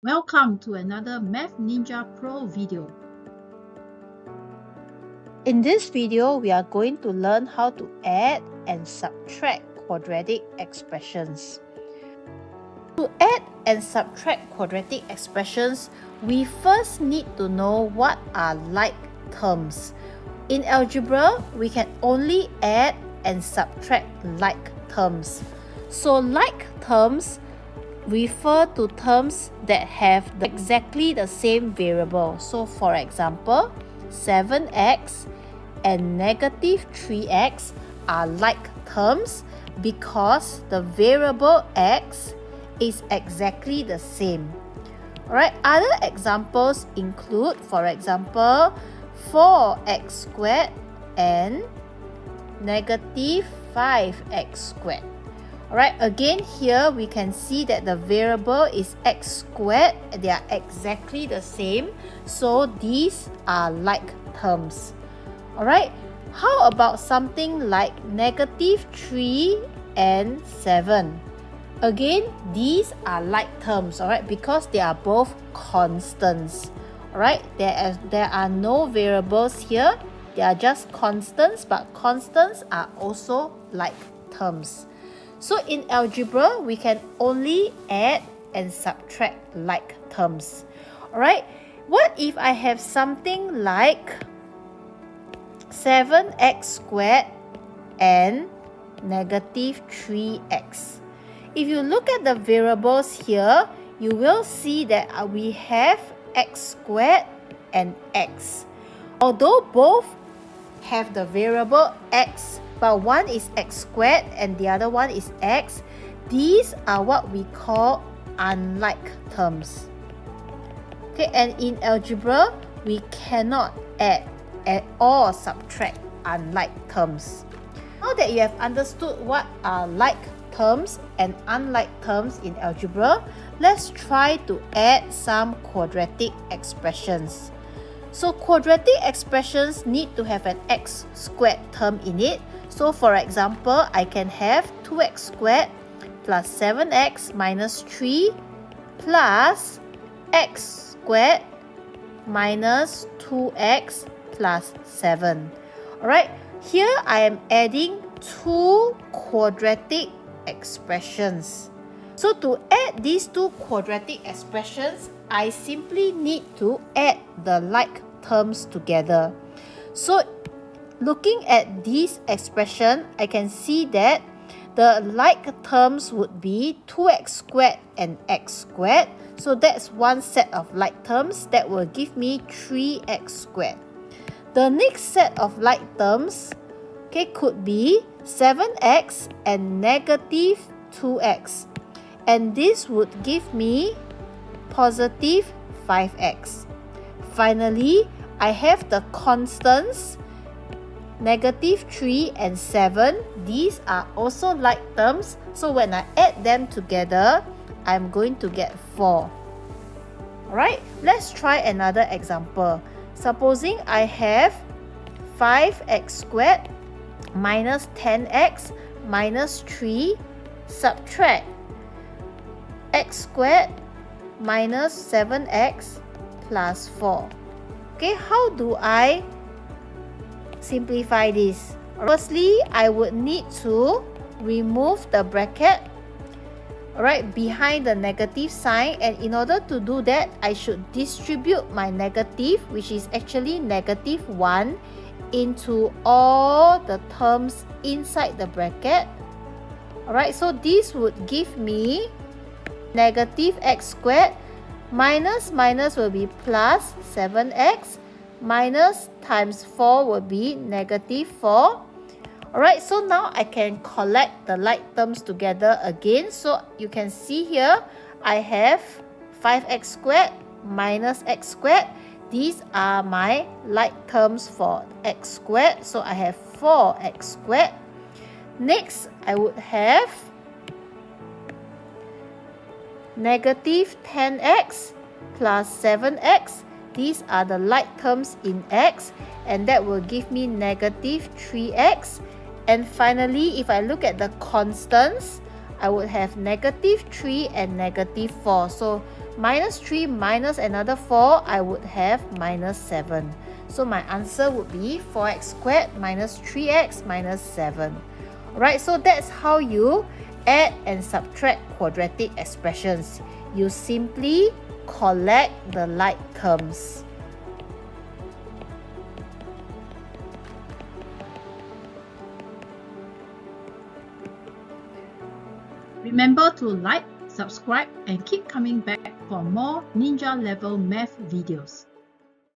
Welcome to another Math Ninja Pro video. In this video, we are going to learn how to add and subtract quadratic expressions. To add and subtract quadratic expressions, we first need to know what are like terms. In algebra, we can only add and subtract like terms. So like terms refer to terms that have exactly the same variable. So for example, 7x and negative 3x are like terms because the variable x is exactly the same. Alright, other examples include, for example, 4x squared and negative 5x squared. Alright, again here we can see that the variable is x squared. They are exactly the same. So these are like terms. Alright, how about something like negative 3 and 7? Again, these are like terms, alright, because they are both constants. Alright, there are no variables here. They are just constants, but constants are also like terms. So in algebra, we can only add and subtract like terms. Alright, what if I have something like 7x squared and negative 3x? If you look at the variables here, you will see that we have x squared and x. Although both have the variable x, but one is x squared and the other one is x, these are what we call unlike terms. Okay, and in algebra, we cannot add or subtract unlike terms. Now that you have understood what are like terms and unlike terms in algebra, let's try to add some quadratic expressions. So quadratic expressions need to have an x squared term in it. So for example, I can have 2x squared plus 7x minus 3 plus x squared minus 2x plus 7. Alright, here I am adding two quadratic expressions. So to add these two quadratic expressions, I simply need to add the like terms together. So looking at this expression, I can see that the like terms would be 2x squared and x squared. So that's one set of like terms that will give me 3x squared. The next set of like terms, okay, could be 7x and negative 2x. And this would give me positive 5x. Finally, I have the constants negative 3 and 7. These are also like terms. So when I add them together, I'm going to get 4. Alright, let's try another example. Supposing I have 5x squared minus 10x minus 3 subtract x squared minus 7x plus 4. Okay, how do I simplify this? Firstly, I would need to remove the bracket behind the negative sign, and in order to do that, I should distribute my negative, which is actually negative 1, into all the terms inside the bracket. Alright, so this would give me negative x squared minus will be plus 7x minus times 4 will be negative 4. Alright, so now I can collect the like terms together again. So you can see here, I have 5x squared minus x squared. These are my like terms for x squared. So I have 4x squared. Next, I would have negative 10x plus 7x. These are the like terms in x, and that will give me negative 3x. And finally, if I look at the constants, I would have negative 3 and negative 4. So Minus 3 minus another 4, I would have minus 7. So my answer would be 4x squared minus 3x minus 7. Alright, so that's how you add and subtract quadratic expressions. You simply collect the like terms. Remember to like, subscribe, and keep coming back for more Ninja level math videos.